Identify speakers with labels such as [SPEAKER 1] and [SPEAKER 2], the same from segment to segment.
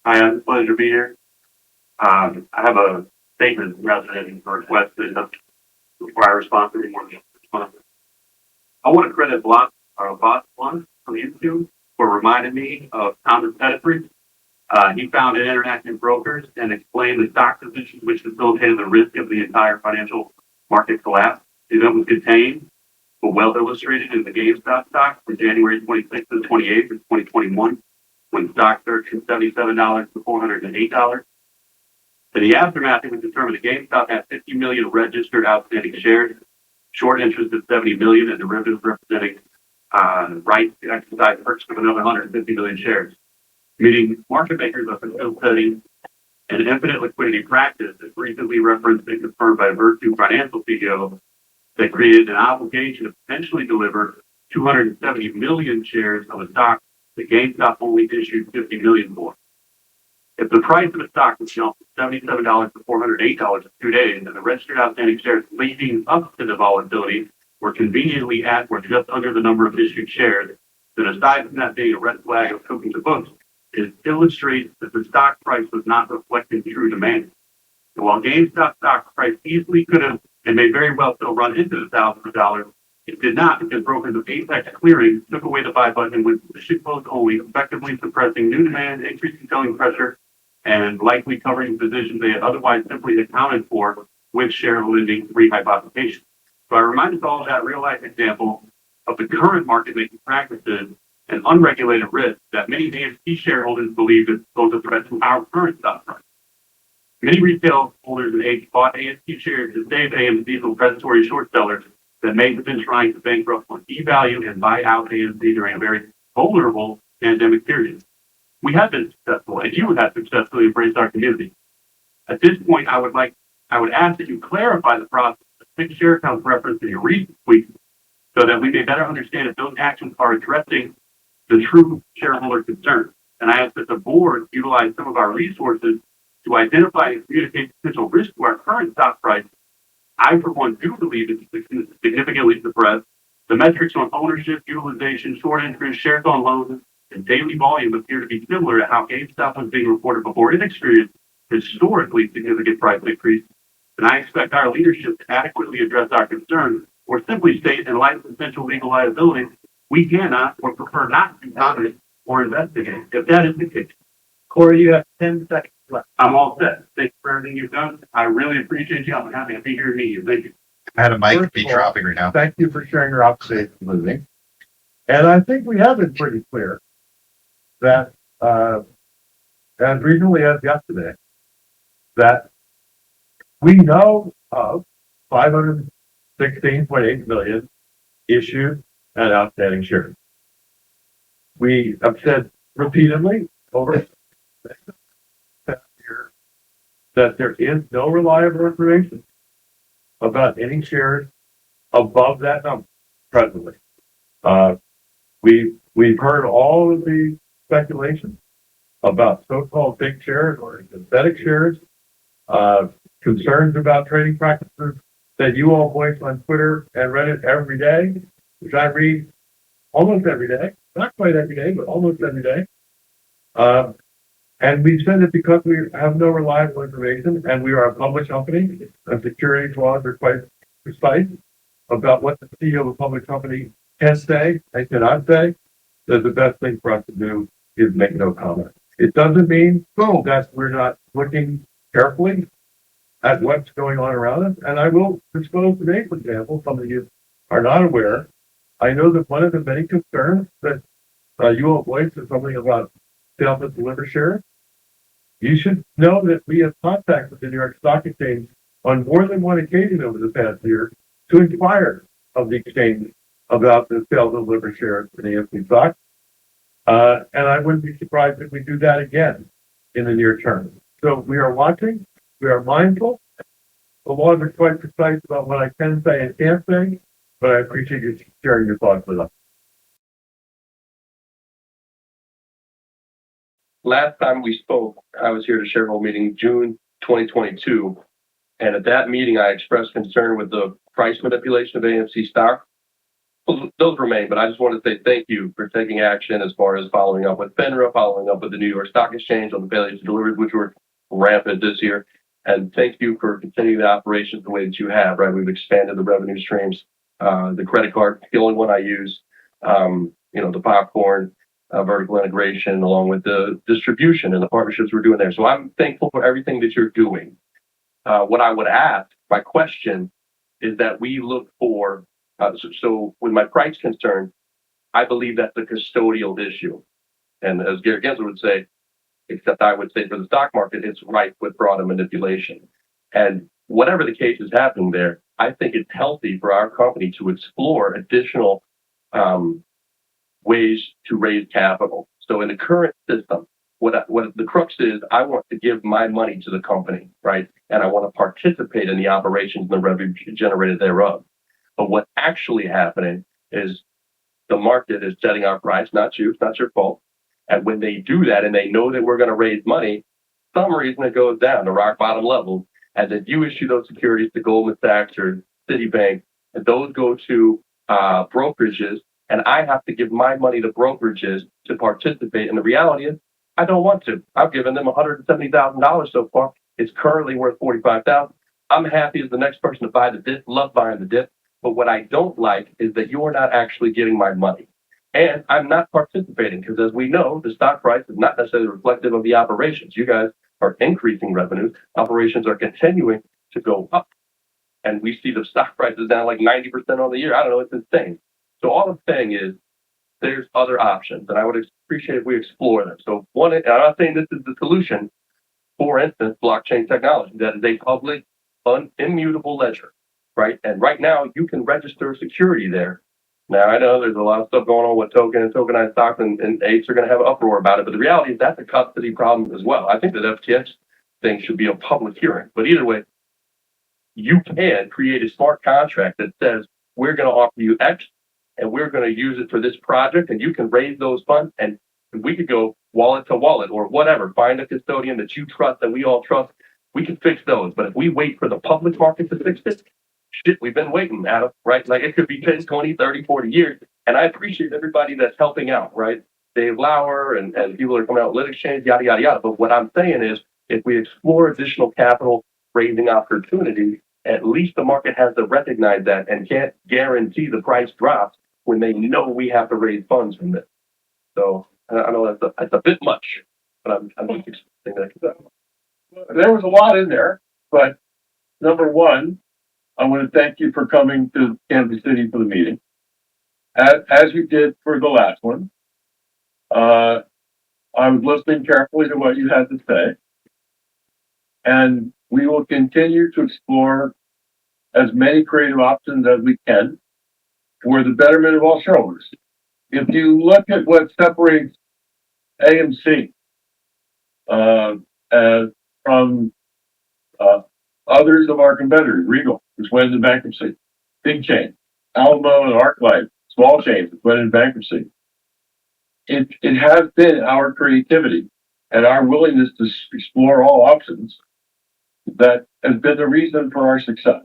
[SPEAKER 1] Hi, it's a pleasure to be here. I have a statement rather than a request that require a response to more than a response. I want to credit Boss One from YouTube for reminding me of Thomas Pettiford. He founded Interactive Brokers and explained the stock position which facilitated the risk of the entire financial market collapse. The event was contained but well illustrated in the GameStop stock from January 26th to 28th of 2021, when stock surged from $77 to $408. In the aftermath, it was determined that GameStop had 50 million registered outstanding shares, short interest of 70 million, and derivatives representing rights to exercise purchase of another 150 million shares. Meaning market makers are facilitating an infinite liquidity practice that recently referenced and confirmed by Virtu Financial CEO that created an obligation to potentially deliver 270 million shares of a stock that GameStop only issued 50 million for. If the price of a stock was jumped from $77 to $408 in 2 days, and the registered outstanding shares leading up to the volatility were conveniently at or just under the number of issued shares, then aside from that being a red flag of cooking the books, it illustrates that the stock price was not reflecting true demand. And while GameStop stock price easily could have and may very well still run into the thousands of dollars, it did not, because brokers of Apex Clearing took away the buy button with position close only, effectively suppressing new demand, increasing selling pressure, and likely covering positions they had otherwise simply accounted for with share lending rehypothecation. So I remind us all of that real life example of the current market making practices and unregulated risk that many AMC shareholders believe is both a threat to our current stock price. Many retail holders and agents bought AMC shares to save AMC from predatory short sellers that may have been trying to bankrupt or devalue and buy out AMC during a very vulnerable pandemic period. We have been successful, and you have successfully embraced our community. At this point, I would ask that you clarify the process of fixed share count reference in your recent tweets so that we may better understand if those actions are addressing the true shareholder concerns. And I ask that the board utilize some of our resources to identify and communicate potential risk to our current stock price. I, for one, do believe it's significantly suppressed. The metrics on ownership, utilization, short interest, shares on loans, and daily volume appear to be similar to how GameStop was being reported before it experienced historically significant price increase. And I expect our leadership to adequately address our concerns, or simply state, in light of potential legal liability, we cannot or prefer not to comment or investigate. If that is the case,
[SPEAKER 2] Cory, you have 10 seconds left.
[SPEAKER 1] I'm all set. Thank you for everything you've done. I really appreciate you. I'm happy to be here to meet you. Thank you.
[SPEAKER 3] I had a mic
[SPEAKER 2] First
[SPEAKER 3] be
[SPEAKER 2] of all,
[SPEAKER 3] dropping right now.
[SPEAKER 2] Thank you for sharing your observations with me. And I think we have been pretty clear that, as recently as yesterday, that we know of 516.8 million issued and outstanding shares. We have said repeatedly over the past year that there is no reliable information about any shares above that number presently. We've heard all of the speculation about so-called big shares or synthetic shares, concerns about trading practices that you all voice on Twitter and Reddit every day, which I read almost every day, not quite every day, but almost every day. And we said it because we have no reliable information and we are a public company and securities laws are quite precise about what the CEO of a public company can say and cannot say, that the best thing for us to do is make no comment. It doesn't mean that we're not looking carefully at what's going on around us. And I will disclose today, for example, some of you are not aware. I know that one of the many concerns that you all voiced is something about sales and deliver shares. You should know that we have contacted the New York Stock Exchange on more than one occasion over the past year to inquire of the exchange about the sales and deliver shares in AMC stock. And I wouldn't be surprised if we do that again in the near term. So we are watching, we are mindful. The laws are quite precise about what I can say and can't say, but I appreciate you sharing your thoughts with us.
[SPEAKER 4] Last time we spoke, I was here at a shareholder meeting, June 2022. And at that meeting, I expressed concern with the price manipulation of AMC stock. those remain, but I just want to say thank you for taking action as far as following up with FINRA, following up with the New York Stock Exchange on the failures to deliver, which were rampant this year. And thank you for continuing the operations the way that you have, right? We've expanded the revenue streams. The credit card, the only one I use, the popcorn, vertical integration, along with the distribution and the partnerships we're doing there. So I'm thankful for everything that you're doing. What I would ask, my question is that we look for, so with my price concern, I believe that's a custodial issue. And as Gary Gensler would say, except I would say for the stock market, it's rife with fraud and manipulation. And whatever the case is happening there, I think it's healthy for our company to explore additional ways to raise capital. So in the current system, what the crux is, I want to give my money to the company, right? And I want to participate in the operations and the revenue generated thereof. But what's actually happening is the market is setting our price, not you, it's not your fault. And when they do that and they know that we're going to raise money, some reason it goes down to rock bottom level. And then you issue those securities to Goldman Sachs or Citibank, and those go to brokerages, and I have to give my money to brokerages to participate. And the reality is, I don't want to. I've given them $170,000 so far. It's currently worth $45,000. I'm happy as the next person to buy the dip, love buying the dip. But what I don't like is that you're not actually getting my money. And I'm not participating because, as we know, the stock price is not necessarily reflective of the operations. You guys are increasing revenues. Operations are continuing to go up. And we see the stock price is down like 90% on the year. I don't know, it's insane. So all I'm saying is there's other options, and I would appreciate if we explore them. So one, and I'm not saying this is the solution. For instance, blockchain technology, that is a public, immutable ledger, right? And right now, you can register security there. Now, I know there's a lot of stuff going on with token and tokenized stocks, and apes are going to have an uproar about it. But the reality is that's a custody problem as well. I think that FTX thing should be a public hearing. But either way, you can create a smart contract that says, we're going to offer you X, and we're going to use it for this project, and you can raise those funds, and we could go wallet to wallet or whatever, find a custodian that you trust, that we all trust. We can fix those. But if we wait for the public market to fix it, shit, we've been waiting, Adam, right? Like it could be 10, 20, 30, 40 years. And I appreciate everybody that's helping out, right? Dave Lauer and people are coming out with Exchange, yada, yada, yada. But what I'm saying is, if we explore additional capital raising opportunities, at least the market has to recognize that and can't guarantee the price drops when they know we have to raise funds from this. So I know that's a bit much, but I'm just explaining that.
[SPEAKER 2] There was a lot in there, but number one, I want to thank you for coming to Kansas City for the meeting, as you did for the last one. I was listening carefully to what you had to say, and we will continue to explore as many creative options as we can for the betterment of all shareholders. If you look at what separates AMC from others of our competitors, Regal, which went into bankruptcy, Big Chain, Alamo and ArcLight, small chains, which went into bankruptcy. It has been our creativity and our willingness to explore all options that has been the reason for our success.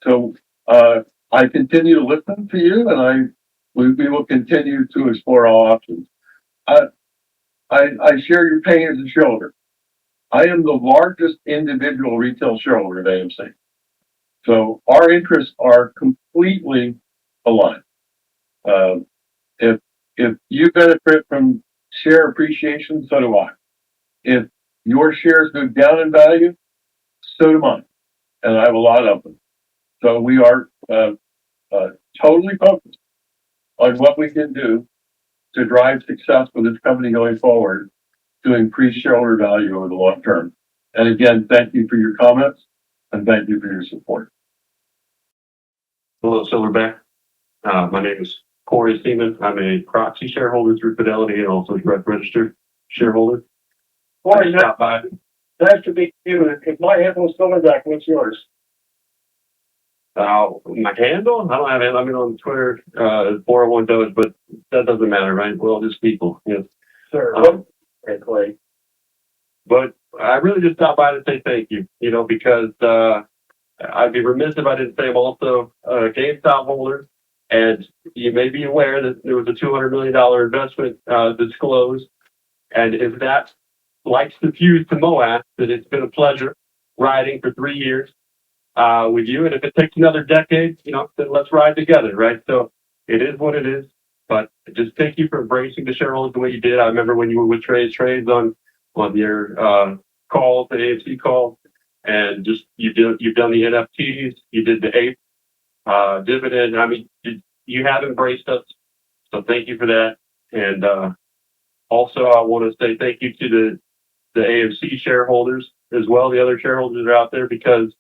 [SPEAKER 2] So I continue to listen to you, and we will continue to explore all options. I share your pain as a shareholder. I am the largest individual retail shareholder at AMC. So our interests are completely aligned. If you benefit from share appreciation, so do I. If your shares go down in value, so do mine. And I have a lot of them. So we are totally focused on what we can do to drive success with this company going forward to increase shareholder value over the long term. And again, thank you for your comments and thank you for your support.
[SPEAKER 1] Hello, Silverback. My name is Cory S. I'm a proxy shareholder through Fidelity and also direct registered shareholder.
[SPEAKER 2] Cory,
[SPEAKER 1] Stop by.
[SPEAKER 2] nice to meet you. If my handle is Silverback, what's yours?
[SPEAKER 1] My handle? I don't have it. I'm on Twitter, 401 Doge, but that doesn't matter, right? We're all just people. Yes.
[SPEAKER 2] Sure. Clay.
[SPEAKER 1] But I really just stopped by to say thank you, because I'd be remiss if I didn't say I'm also a GameStop holder And you may be aware that there was a $200 million investment disclosed. And if that lights the fuse to Moab, then it's been a pleasure riding for 3 years with you. And if it takes another decade, then let's ride together, right? So it is what it is. But just thank you for embracing the shareholders the way you did. I remember when you were with trades on your call, the AMC call, and just you've done the NFTs, you did the ape dividend. I mean, you have embraced us, so thank you for that. And also, I want to say thank you to the AMC shareholders as well, the other shareholders that are out there, because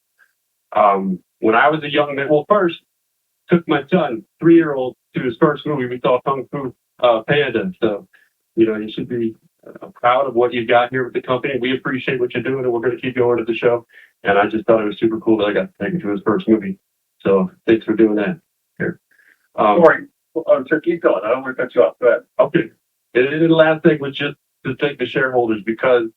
[SPEAKER 1] when I was a young man, well, first took my son, 3-year-old, to his first movie. We saw Kung Fu Panda. So, you should be proud of what you got here with the company. We appreciate what you're doing, and we're going to keep going at the show. And I just thought it was super cool that I got to take him to his first movie. So thanks for doing that. Here.
[SPEAKER 2] Cory, so keep going. I don't want to cut you off. Go ahead.
[SPEAKER 1] Okay. And the last thing was just to thank the shareholders, because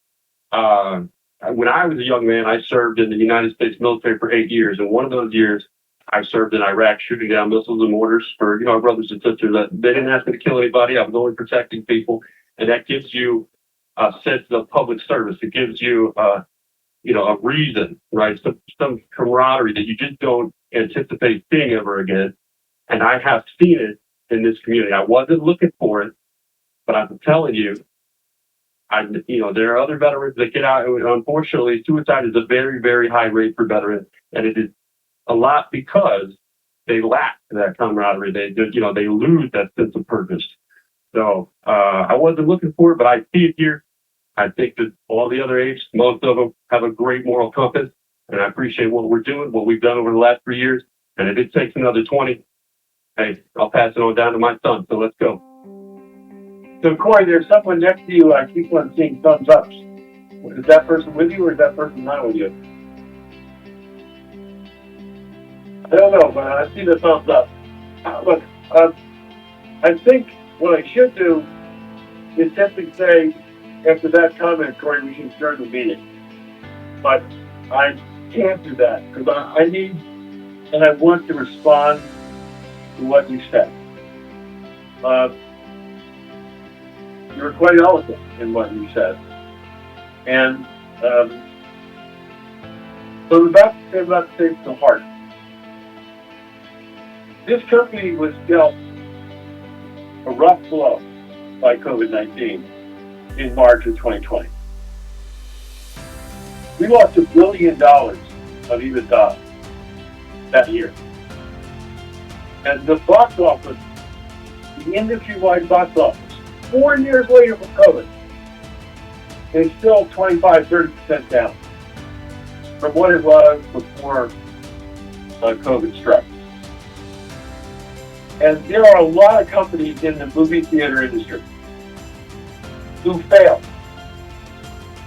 [SPEAKER 1] when I was a young man, I served in the United States military for 8 years. And one of those years, I served in Iraq shooting down missiles and mortars for, our brothers and sisters. They didn't ask me to kill anybody. I was only protecting people. And that gives you a sense of public service. It gives you, a reason, right? Some camaraderie that you just don't anticipate seeing ever again. And I have seen it in this community. I wasn't looking for it, but I'm telling you, there are other veterans that get out. Unfortunately, suicide is a very, very high rate for veterans, and it is a lot because they lack that camaraderie. They lose that sense of purpose. So I wasn't looking for it, but I see it here. I think that all the other apes, most of them, have a great moral compass, and I appreciate what we're doing, what we've done over the last 3 years. And if it takes another 20, hey, I'll pass it on down to my son. So let's go.
[SPEAKER 2] So, Cory, there's someone next to you. I keep on seeing thumbs ups. Is that person with you, or is that person not with you? I don't know, but I see the thumbs up. Look, I think what I should do is simply say, after that comment, Cory, we should adjourn the meeting. But I can't do that because I need and I want to respond to what you said. You were quite eloquent in what you said. And so I'm about to say from the heart. This company was dealt a rough blow by COVID-19 in March of 2020. We lost $1 billion of EBITDA that year. And the box office, the industry-wide box office, 4 years later from COVID, is still 25-30% down from what it was before COVID struck. And there are a lot of companies in the movie theater industry who failed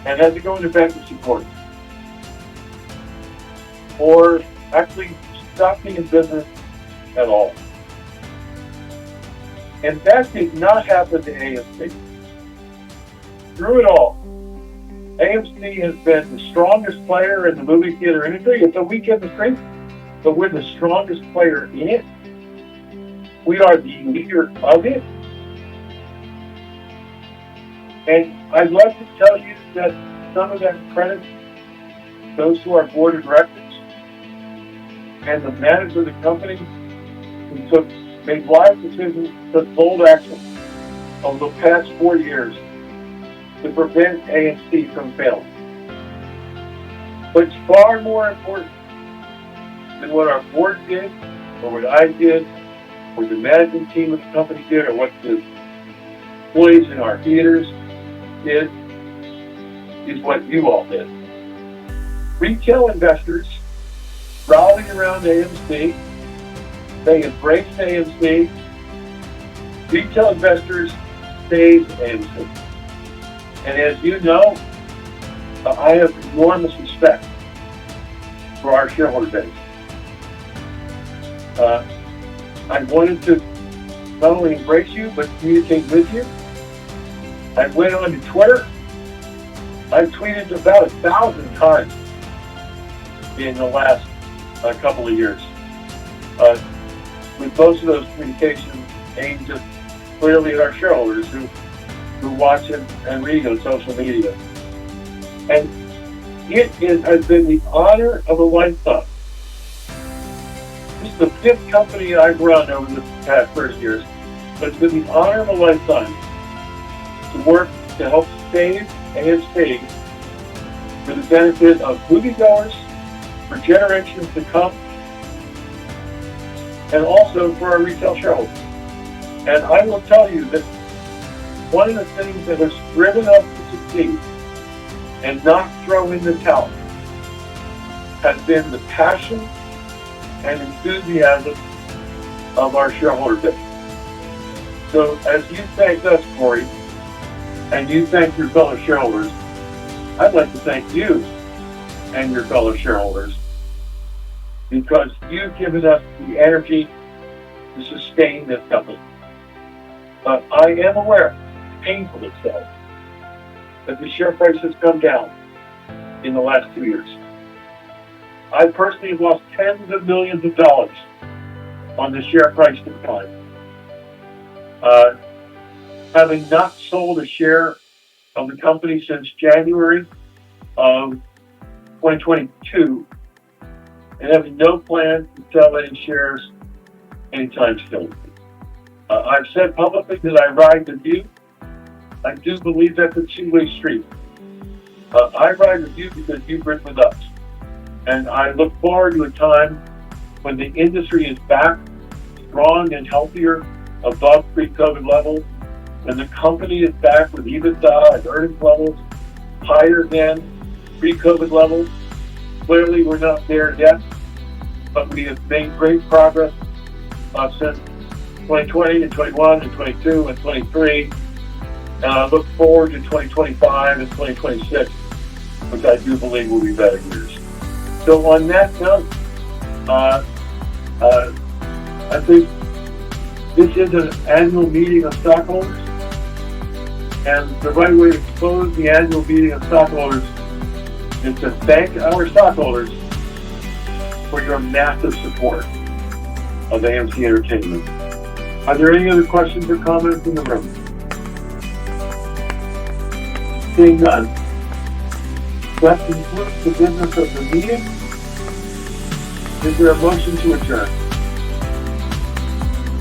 [SPEAKER 2] and had to go into bankruptcy court or actually stop being in business at all. And that did not happen to AMC. Through it all, AMC has been the strongest player in the movie theater industry. It's a weak industry, but we're the strongest player in it. We are the leader of it. And I'd like to tell you that some of that credit goes to our board of directors and the manager of the company who made wise decisions, took bold action over the past 4 years to prevent AMC from failing. But it's far more important than what our board did, or what I did, or the management team of the company did, or what the employees in our theaters did, is what you all did. Retail investors rallied around AMC. They embraced AMC. Retail investors saved AMC. And as you know, I have enormous respect for our shareholder base. I wanted to not only embrace you, but communicate with you. I went on to Twitter. I tweeted about 1,000 times in the last couple of years. with most of those communications aimed just clearly at our shareholders who watch and read on social media. And has been the honor of a lifetime. This is the 5th company I've run over the past 30 years, but it's been the honor of a lifetime to work to help save AMC for the benefit of moviegoers, for generations to come, and also for our retail shareholders. And I will tell you that one of the things that has driven us to succeed and not throw in the towel has been the passion and enthusiasm of our shareholder base. So as you thank us, Cory, and you thank your fellow shareholders, I'd like to thank you and your fellow shareholders because you've given us the energy to sustain this company. But I am aware, painfully so, that the share price has come down in the last 2 years. I personally have lost tens of millions of dollars on the share price decline. Having not sold a share of the company since January of 2022, and having no plan to sell any shares anytime soon. I've said publicly that I ride with you. I do believe that's a two-way street. I ride with you because you've ridden with us. And I look forward to a time when the industry is back, strong and healthier, above pre-COVID levels, when the company is back with EBITDA and earnings levels higher than pre-COVID levels. Clearly, we're not there yet, but we have made great progress since 2020 and 21 and 22 and 23. And I look forward to 2025 and 2026, which I do believe will be better years. So on that note, I think this is an annual meeting of stockholders, and the right way to close the annual meeting of stockholders is to thank our stockholders for your massive support of AMC Entertainment. Are there any other questions or comments in the room? Seeing none, that concludes the business of the meeting. Is there a motion to adjourn?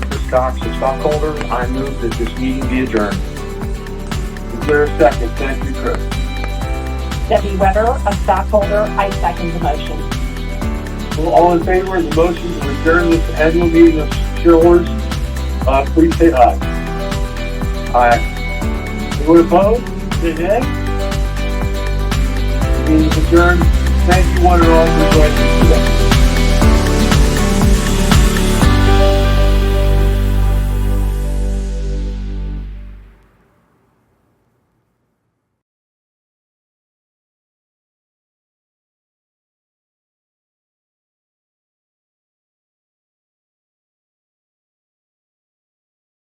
[SPEAKER 3] Chris Cox, a stockholder, I move that this meeting be adjourned.
[SPEAKER 2] Is there a second? Thank you, Chris.
[SPEAKER 5] Debbie Weber, a stockholder, I second the motion.
[SPEAKER 2] Well, all in favor of the motion to adjourn this annual meeting of shareholders, please say aye.
[SPEAKER 3] Aye.
[SPEAKER 2] Anyone opposed? Say nay. Meeting is adjourned. Thank you one and all for joining us today.